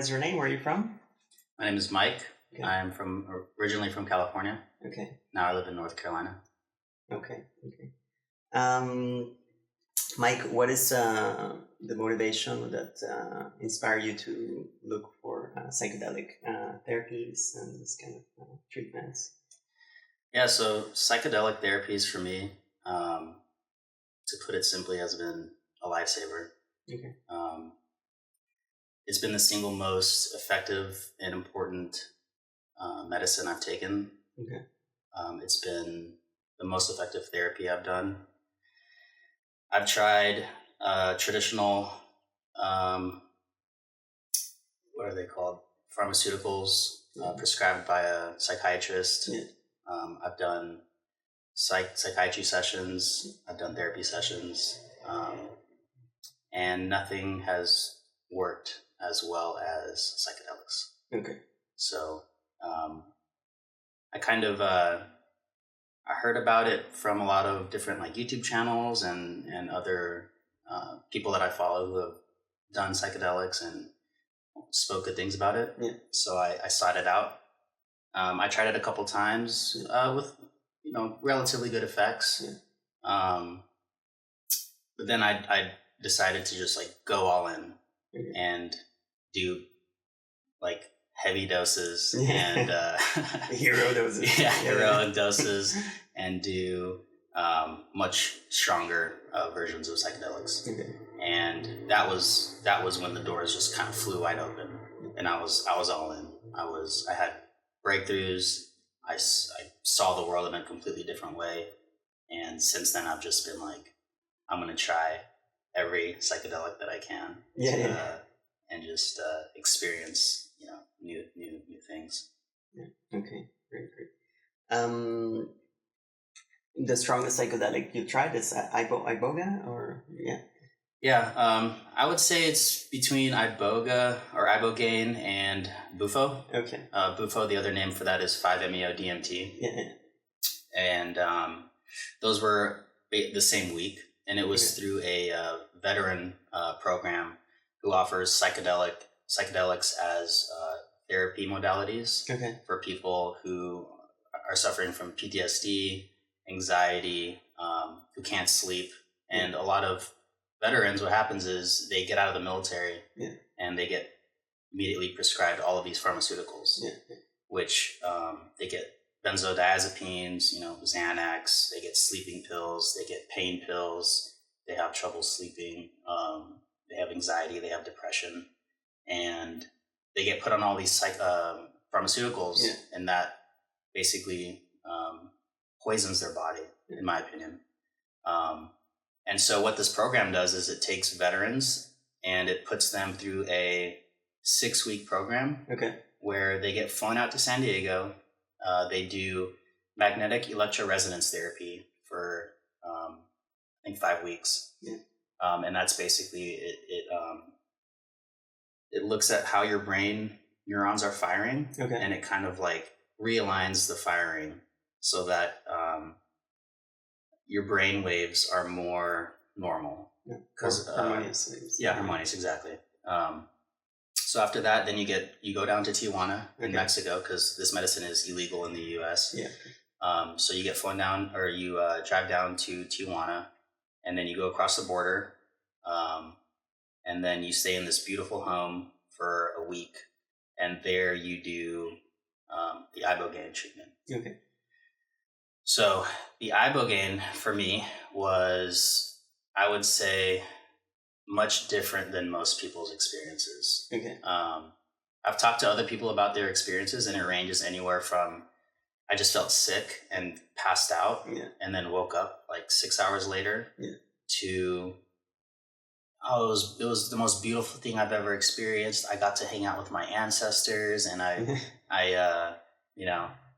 is your name? Where are you from? My name is Mike. Okay. I'm originally from California. Okay. Now I live in North Carolina. Okay. Mike, what is the motivation that inspired you to look for psychedelic therapies and this kind of treatments? Yeah, so psychedelic therapies for me, to put it simply, has been a lifesaver. Okay. It's been the single most effective and important medicine I've taken. Okay. It's been the most effective therapy I've done. I've tried traditional, what are they called? Pharmaceuticals prescribed by a psychiatrist. Yeah. I've done psychiatry sessions. I've done therapy sessions. And nothing has worked as well as psychedelics. Okay. So I kind of I heard about it from a lot of different like YouTube channels and other people that I follow who have done psychedelics and spoke good things about it. Yeah. So I sought it out. I tried it a couple times with relatively good effects. Yeah. But then I decided to just like go all in and do like heavy doses and hero doses. Heroic doses, and do much stronger versions of psychedelics. Okay. And that was when the doors just kind of flew wide open, and I was all in. I had breakthroughs. I saw the world in a completely different way, and since then I've just been like, I'm gonna try every psychedelic that I can, and just experience new things. Yeah. Okay. Great. The strongest psychedelic you tried is iboga, or I would say it's between iboga or ibogaine and bufo. Okay. Bufo, the other name for that is 5-MeO-DMT. Yeah. And those were the same week, and it was through a veteran program who offers psychedelics as therapy modalities for people who are suffering from PTSD, anxiety, who can't sleep. And a lot of veterans, what happens is they get out of the military and they get immediately prescribed all of these pharmaceuticals, which they get benzodiazepines, Xanax, they get sleeping pills, they get pain pills, they have trouble sleeping, they have anxiety, they have depression, and they get put on all these pharmaceuticals, and that basically poisons their body, in my opinion. And so what this program does is it takes veterans and it puts them through a 6-week program where they get flown out to San Diego. They do magnetic electroresonance therapy for, I think, 5 weeks. And that's basically it looks at how your brain neurons are firing, and it kind of like realigns the firing so that your brain waves are more normal. Harmonious. Harmonious, exactly. So after that, then you go down to Tijuana in Mexico, because this medicine is illegal in the U.S. So you get flown down, or you drive down to Tijuana, and then you go across the border, and then you stay in this beautiful home for a week, and there you do the ibogaine treatment. So the ibogaine for me was, I would say, much different than most people's experiences. I've talked to other people about their experiences, and it ranges anywhere from I just felt sick and passed out and then woke up like 6 hours later to it was the most beautiful thing I've ever experienced. I got to hang out with my ancestors, and I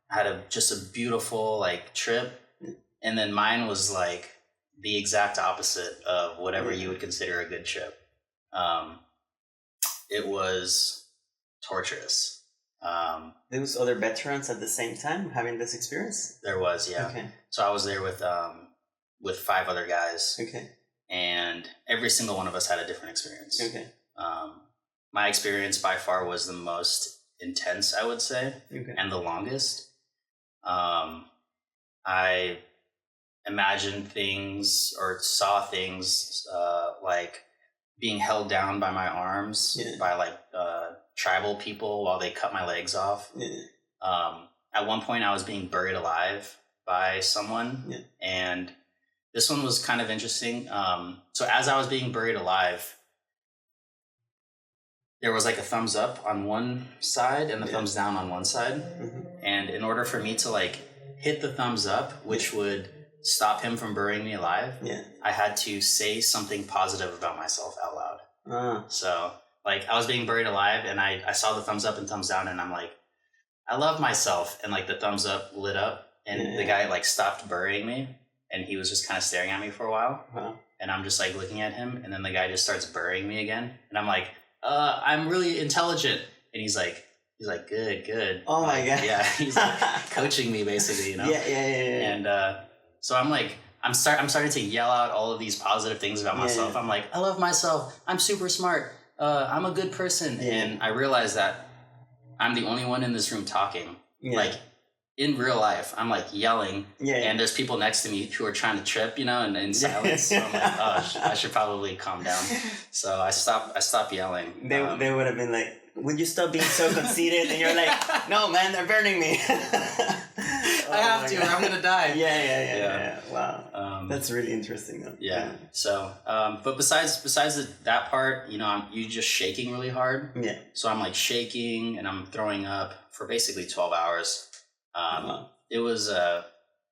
had just a beautiful like trip. And then mine was like the exact opposite of whatever you would consider a good trip. It was torturous. There was other veterans at the same time having this experience? There was, yeah. So I was there with 5 other guys. And every single one of us had a different experience. my experience by far was the most intense, I would say, Okay. and the longest. I imagined things or saw things like being held down by my arms by like tribal people while they cut my legs off. At one point, I was being buried alive by someone, and this one was kind of interesting. So as I was being buried alive, there was like a thumbs up on one side and the thumbs down on one side. And in order for me to like hit the thumbs up, which would stop him from burying me alive, I had to say something positive about myself out loud. So like I was being buried alive and I saw the thumbs up and thumbs down and I'm like, I love myself. And like the thumbs up lit up and the guy like stopped burying me and he was just kind of staring at me for a while. And I'm just like looking at him and then the guy just starts burying me again. And I'm like, I'm really intelligent. And he's like, good. Oh like, my God. Yeah. He's like coaching me basically, you know? Yeah. And so I'm like, I'm starting to yell out all of these positive things about myself. I'm like, I love myself. I'm super smart. I'm a good person. And I realized that I'm the only one in this room talking. Like in real life, I'm like yelling and there's people next to me who are trying to trip, you know, and in silence. So I'm like, oh, I should probably calm down. So I stopped yelling. They would have been like, would you stop being so conceited? And you're like, no, man, they're burning me. I have to, or I'm going to die. Yeah. Wow. That's really interesting though. Yeah. So, but besides that part, you know, you're just shaking really hard. Yeah. So I'm like shaking and I'm throwing up for basically 12 hours. It was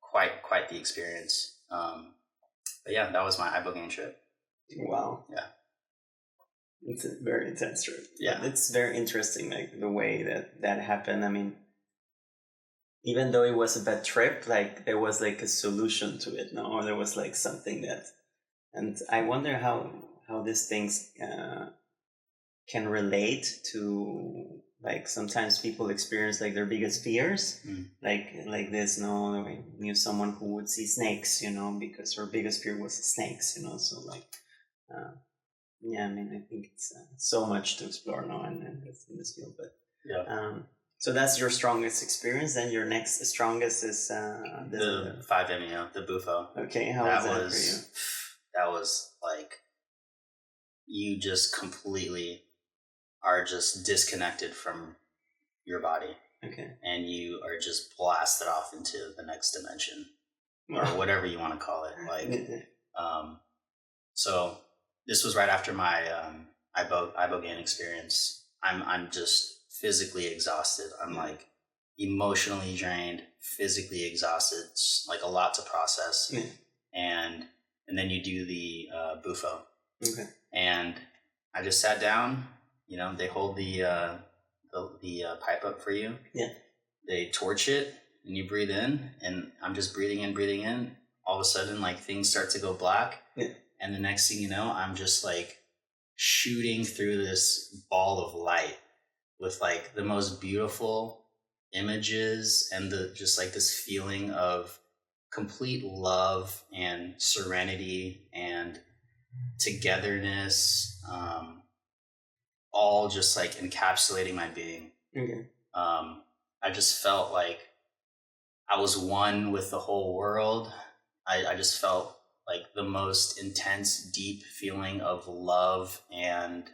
quite the experience. But yeah, that was my ibogaine trip. Wow. Yeah. It's a very intense trip. Yeah. It's very interesting, like the way that happened. I mean, even though it was a bad trip, like there was like a solution to it, no? Or there was like something that, and I wonder how these things can relate to, like sometimes people experience like their biggest fears, like this. No, I knew someone who would see snakes, you know, because her biggest fear was snakes, you know. So like, yeah, I mean, I think it's so much to explore now in this field, but so that's your strongest experience. Then your next strongest is the 5-MeO, the Bufo. Okay, how was that for you? That was like, you just completely are just disconnected from your body. Okay. And you are just blasted off into the next dimension or whatever you want to call it. Like, so this was right after my ibogaine experience. I'm just physically exhausted. I'm like emotionally drained, physically exhausted. It's like a lot to process. And then you do the Bufo. Okay. And I just sat down. You know, they hold the pipe up for you. Yeah. They torch it, and you breathe in, and I'm just breathing in. All of a sudden, like things start to go black. Yeah. And the next thing you know, I'm just like shooting through this ball of light with like the most beautiful images and just like this feeling of complete love and serenity and togetherness, all just like encapsulating my being. Okay. I just felt like I was one with the whole world. I just felt like the most intense, deep feeling of love and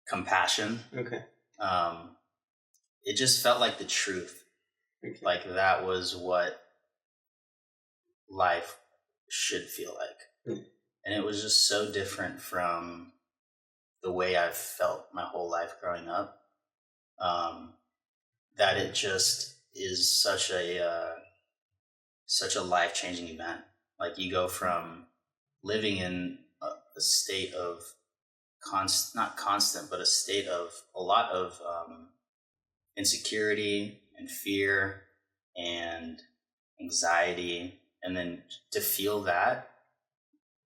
compassion. Okay. It just felt like the truth. Okay. Like that was what life should feel like. And it was just so different from the way I've felt my whole life growing up, that it just is such a life-changing event. Like you go from living in a state of not constant, but a state of a lot of insecurity and fear and anxiety, and then to feel that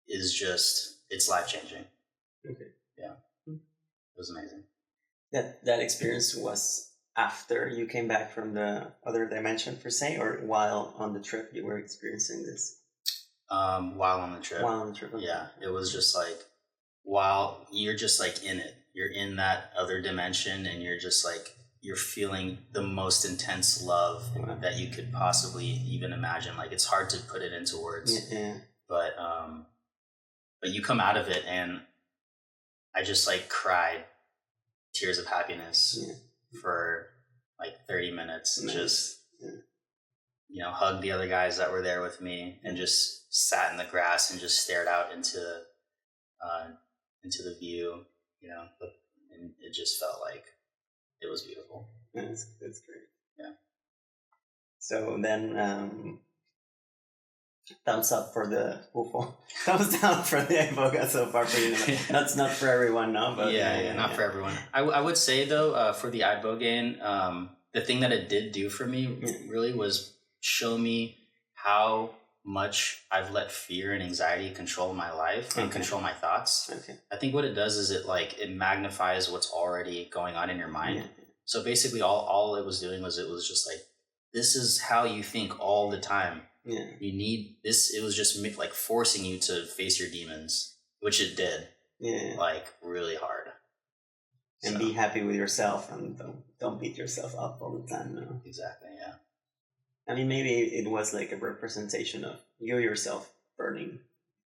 is just, it's life-changing. Okay. Yeah. It was amazing. That experience was after you came back from the other dimension, per se, or while on the trip you were experiencing this? While on the trip. Okay. Yeah. It was just like, while you're just like in it. You're in that other dimension, and you're just like, you're feeling the most intense love that you could possibly even imagine. Like, it's hard to put it into words. Yeah. But you come out of it, and I just like cried tears of happiness for like 30 minutes. Nice. Just hugged the other guys that were there with me, and just sat in the grass and just stared out into the view, and it just felt like it was beautiful. That's great. Yeah. So then, thumbs up for the UFO. Thumbs down for the iboga so far for you. That's not for everyone, no. But not for everyone. I would say though, for the ibogaine, the thing that it did do for me really was show me how much I've let fear and anxiety control my life and control my thoughts. Okay. I think what it does is it magnifies what's already going on in your mind. Yeah. So basically all it was doing was, it was just like, this is how you think all the time. Yeah. You need this. It was just like forcing you to face your demons, which it did. Yeah. Like really hard. And be happy with yourself, and don't beat yourself up all the time. No. Exactly. Yeah. I mean, maybe it was like a representation of you yourself burning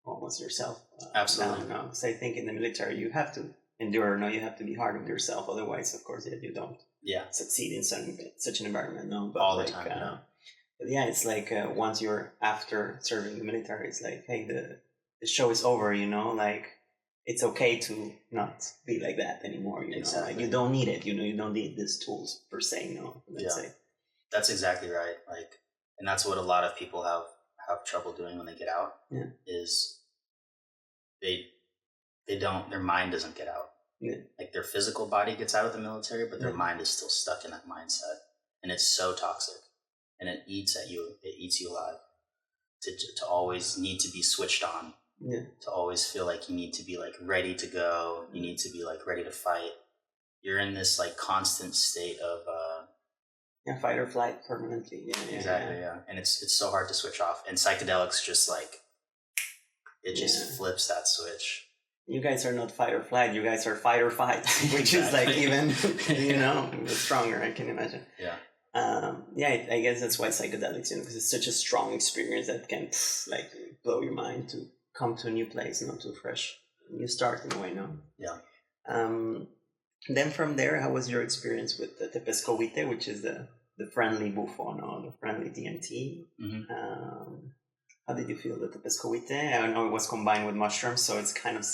almost yourself. Absolutely. No. So I think in the military you have to endure. No, you have to be hard on yourself. Otherwise, of course, you don't. Yeah. Succeed in such an environment. No. But all the time. Yeah. But yeah, it's like once you're after serving the military, it's like, hey, the show is over. Like it's okay to not be like that anymore. Exactly. Like, you don't need it. You don't need these tools per se. No. Let's say. That's exactly right. Like, and that's what a lot of people have trouble doing when they get out. Yeah. Is they don't, their mind doesn't get out. Yeah. Like their physical body gets out of the military, but their mind is still stuck in that mindset, and it's so toxic, and it eats at you. It eats you alive. To always need to be switched on. Yeah. To always feel like you need to be like ready to go. You need to be like ready to fight. You're in this like constant state of fight or flight permanently. Yeah, exactly. Yeah, and it's so hard to switch off. And psychedelics just like it just flips that switch. You guys are not fight or flight. You guys are fight or fight, which is like even stronger. I can imagine. Yeah. I guess that's why psychedelics, because it's such a strong experience that can like blow your mind to come to a new place, not too fresh. You start in a way, no? Yeah. Then from there, how was your experience with the pescovite, which is the friendly bufo, no? The friendly DMT? Mm-hmm. How did you feel with the pescovite? I know it was combined with mushrooms, so it's kind of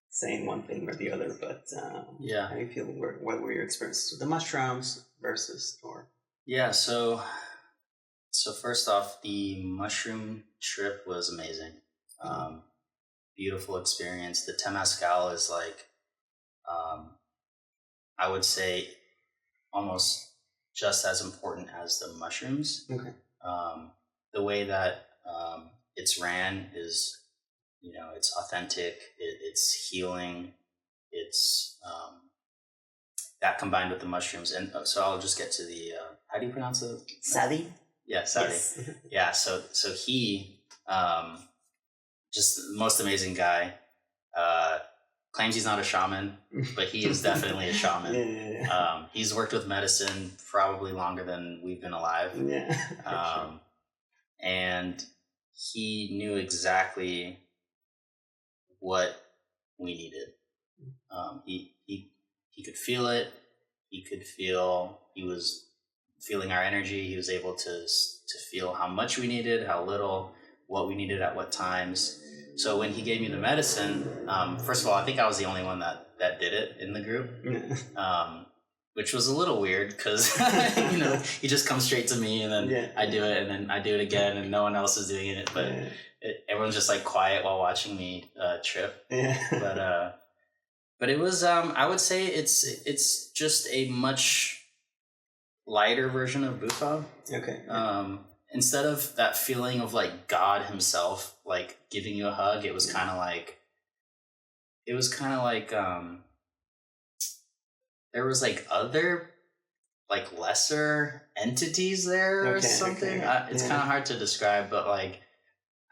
saying one thing or the other, but how do you feel? What were your experiences with the mushrooms versus or? Yeah, so first off, the mushroom trip was amazing. Beautiful experience. The temazcal is like, I would say, almost just as important as the mushrooms. Okay. The way that it's ran is, it's authentic. It's healing. It's that combined with the mushrooms, and so I'll just get to the how do you pronounce it? Sadi. Yeah, Sadi. Yes. Yeah. So he just the most amazing guy. Claims he's not a shaman, but he is definitely a shaman. Yeah. He's worked with medicine probably longer than we've been alive. Yeah. Sure. And he knew exactly what we needed. He could feel it. He was feeling our energy. He was able to feel how much we needed, how little, what we needed at what times. So when he gave me the medicine, first of all, I think I was the only one that did it in the group, which was a little weird because, he just comes straight to me and then I do it and then I do it again and no one else is doing it. But everyone's just like quiet while watching me trip. Yeah. But it was, I would say it's just a much lighter version of Bufo. Okay. Instead of that feeling of like God himself, like giving you a hug, it was kind of like, there was like other, like lesser entities there or something. Okay. It's kind of hard to describe, but like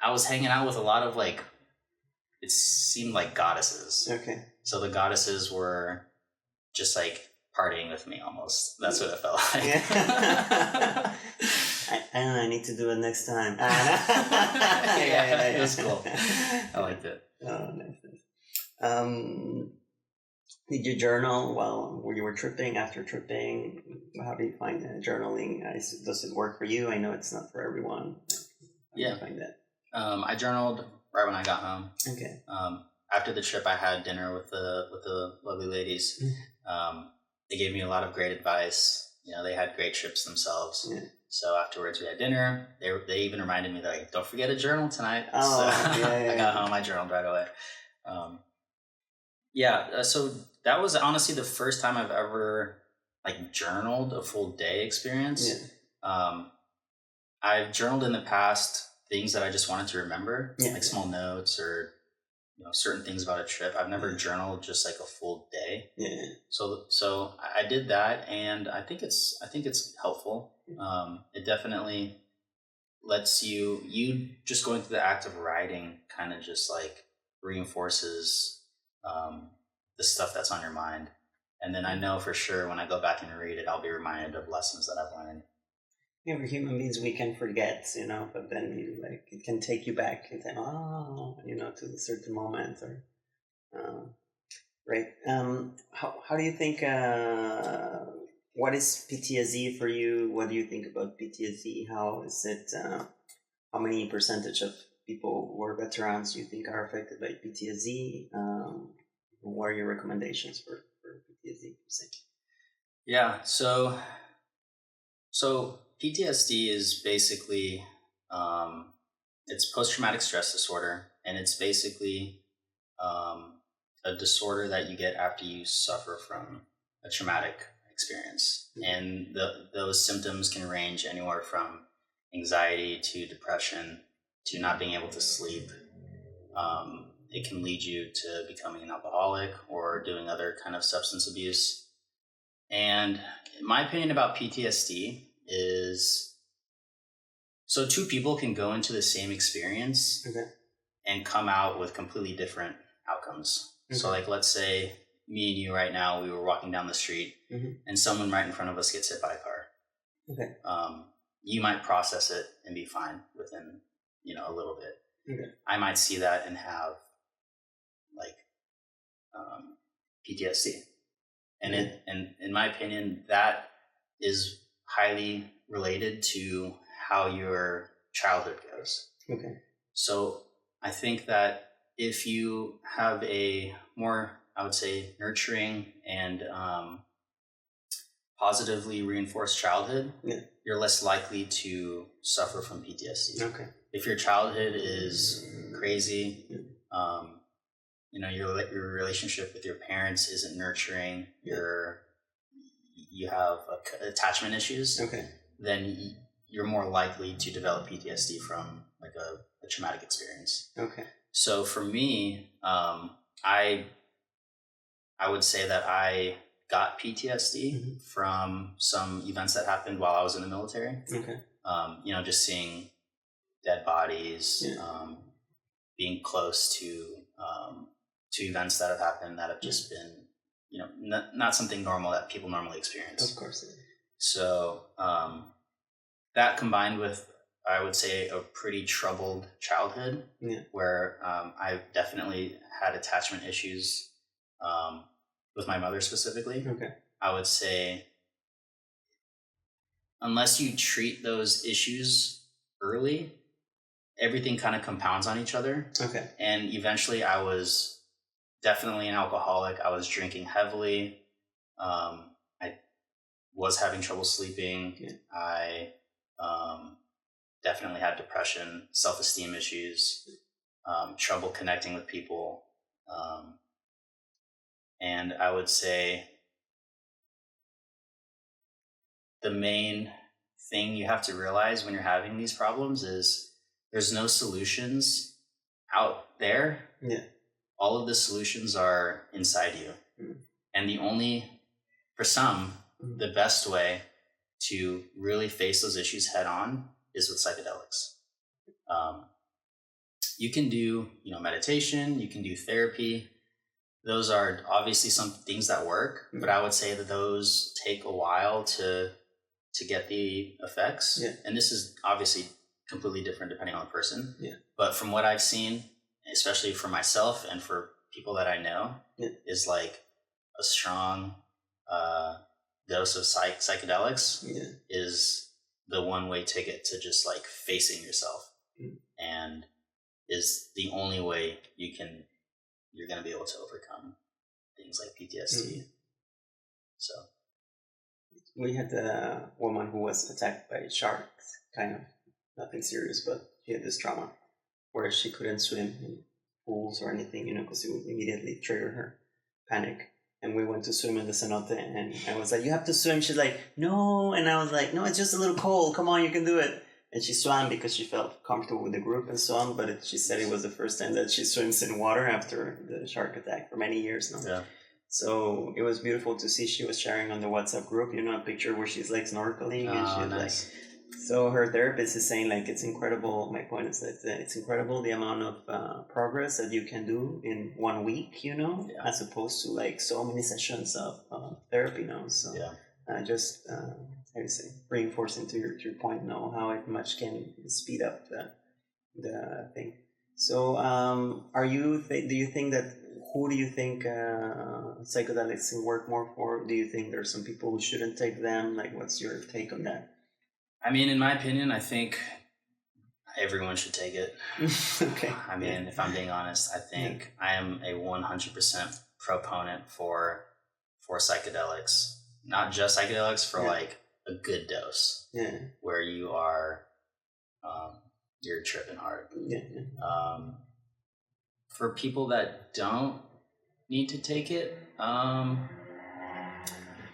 I was hanging out with a lot of like it seemed like goddesses. Okay. So the goddesses were just like partying with me almost. That's what it felt like. Yeah. I need to do it next time. Yeah, it was cool. I liked it. Oh, nice. Did you journal while you were tripping, after tripping? How do you find journaling? Does it work for you? I know it's not for everyone. How do you find that? I journaled right when I got home. Okay. After the trip, I had dinner with the lovely ladies. They gave me a lot of great advice. They had great trips themselves. Yeah. So afterwards, we had dinner. They even reminded me that, like, don't forget to journal tonight. Oh, so yeah. I got home, I journaled right away. So that was honestly the first time I've ever like journaled a full day experience. Yeah. I've journaled in the past things that I just wanted to remember, like small notes or certain things about a trip. I've never journaled just like a full day. Yeah. So I did that, and I think it's helpful. It definitely lets you just going through the act of writing kind of just like reinforces the stuff that's on your mind. And then I know for sure when I go back and read it, I'll be reminded of lessons that I've learned. Yeah, we're human beings, we can forget, but then it can take you back and say, to a certain moment right. How do you think, what is PTSD for you? What do you think about PTSD? How is it, how many percentage of people who are veterans do you think are affected by PTSD? What are your recommendations for PTSD? Yeah, so PTSD is basically, it's post-traumatic stress disorder, and it's basically a disorder that you get after you suffer from a traumatic experience. Mm-hmm. And those symptoms can range anywhere from anxiety to depression to not being able to sleep. It can lead you to becoming an alcoholic or doing other kind of substance abuse. And my opinion about PTSD is, so two people can go into the same experience and come out with completely different outcomes. Okay. So like, let's say me and you right now, we were walking down the street and someone right in front of us gets hit by a car. Okay. You might process it and be fine within, a little bit. Okay. I might see that and have like PTSD. And and in my opinion, that is highly related to how your childhood goes. Okay. So I think that if you have a more, I would say, nurturing and positively reinforced childhood, you're less likely to suffer from PTSD. Okay. If your childhood is crazy, your relationship with your parents isn't nurturing, you have attachment issues, then you're more likely to develop PTSD from like a traumatic experience. Okay. So for me, I would say that I got PTSD from some events that happened while I was in the military. Okay. Just seeing dead bodies, being close to events that have happened that have just been, not something normal that people normally experience. Of course. So that combined with, I would say, a pretty troubled childhood where I've definitely had attachment issues with my mother specifically. Okay. I would say unless you treat those issues early, everything kind of compounds on each other. Okay. And eventually I was definitely an alcoholic. I was drinking heavily. I was having trouble sleeping. Yeah. I definitely had depression, self-esteem issues, trouble connecting with people. And I would say the main thing you have to realize when you're having these problems is there's no solutions out there. Yeah. All of the solutions are inside you. Mm. And for some, the best way to really face those issues head on is with psychedelics. You can do, meditation, you can do therapy. Those are obviously some things that work, but I would say that those take a while to get the effects. Yeah. And this is obviously completely different depending on the person. Yeah. But from what I've seen, especially for myself and for people that I know, is like a strong dose of psychedelics is the one way ticket to just like facing yourself, and is the only way you're going to be able to overcome things like PTSD. So we had a woman who was attacked by sharks, kind of nothing serious, but she had this trauma where she couldn't swim in pools or anything, because it would immediately trigger her panic. And we went to swim in the cenote, and I was like, "You have to swim." She's like, "No," and I was like, "No, it's just a little cold. Come on, you can do it." And she swam because she felt comfortable with the group and so on. But she said it was the first time that she swims in water after the shark attack for many years now. Yeah. So it was beautiful to see. She was sharing on the WhatsApp group, a picture where she's like snorkeling, and she's nice. like. So her therapist is saying like it's incredible. My point is that it's incredible the amount of progress that you can do in 1 week, as opposed to like so many sessions of therapy now. So just how you say, reinforcing to your point now how it much can speed up the thing. So do you think that who do you think psychedelics can work more for? Do you think there's some people who shouldn't take them? Like, what's your take on that? I mean, in my opinion, I think everyone should take it. Okay. I mean, if I'm being honest, I think I am a 100% proponent for psychedelics. Not just psychedelics, for like a good dose. Yeah. Where you are, you're tripping hard. Yeah. For people that don't need to take it,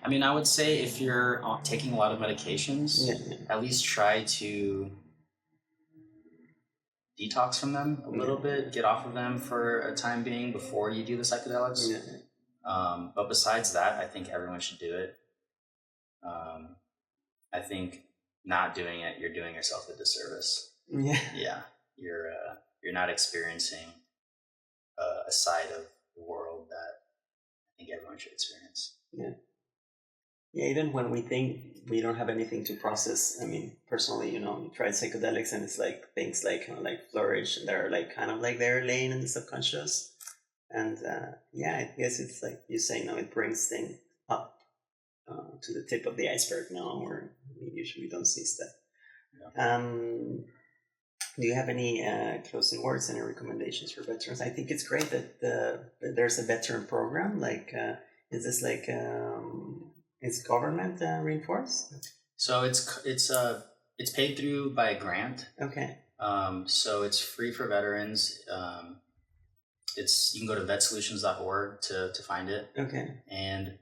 I mean, I would say if you're taking a lot of medications, at least try to detox from them a little bit, get off of them for a time being before you do the psychedelics. But besides that, I think everyone should do it. I think not doing it, you're doing yourself a disservice. Yeah. You're not experiencing a side of the world that I think everyone should experience. Yeah, even when we think we don't have anything to process. I mean, personally, you tried psychedelics and it's like things like kind of like flourish and they're like kind of like they're laying in the subconscious. And I guess it's like you say, it brings things up to the tip of the iceberg now, where we usually don't see stuff. Do you have any closing words, any recommendations for veterans? I think it's great that there's a veteran program. Like, is this like is government reinforced? So it's paid through by a grant. Okay. So it's free for veterans. You can go to vetsolutions.org to find it. Okay.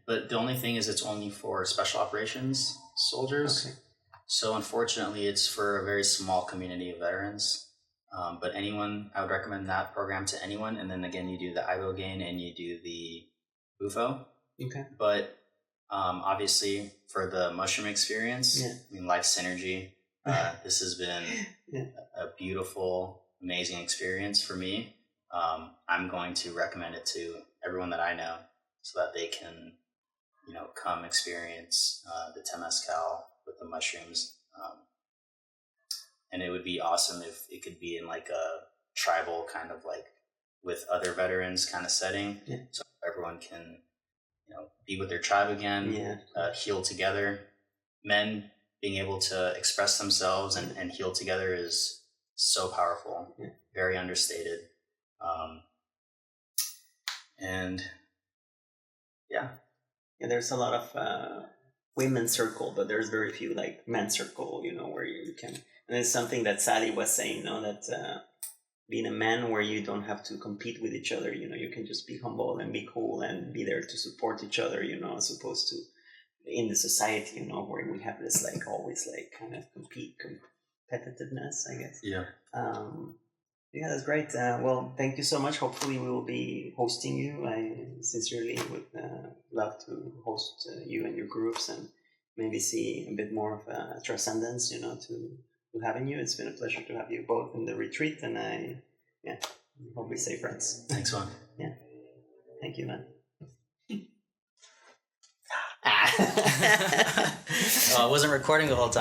But the only thing is it's only for special operations soldiers. Okay. So unfortunately, it's for a very small community of veterans. But I would recommend that program to anyone. And then again, you do the ibogaine and you do the bufo. Okay. But obviously, for the mushroom experience, I mean, life synergy. This has been a beautiful, amazing experience for me. I'm going to recommend it to everyone that I know so that they can, come experience the temazcal with the mushrooms. And it would be awesome if it could be in like a tribal kind of like with other veterans kind of setting. Yeah. So everyone can, be with their tribe again, heal together. Men being able to express themselves and heal together is so powerful, very understated. There's a lot of women's circle, but there's very few like men's circle, where you can, and it's something that Sally was saying, that being a man where you don't have to compete with each other, you can just be humble and be cool and be there to support each other, as opposed to in the society, where we have this like always like kind of competitiveness, I guess. That's great. Well, thank you so much. Hopefully we will be hosting you. I sincerely would love to host you and your groups and maybe see a bit more of transcendence, to having you. It's been a pleasure to have you both in the retreat, and I Yeah. Hope we stay friends. Thanks, man. Yeah. Thank you, man. I wasn't recording the whole time.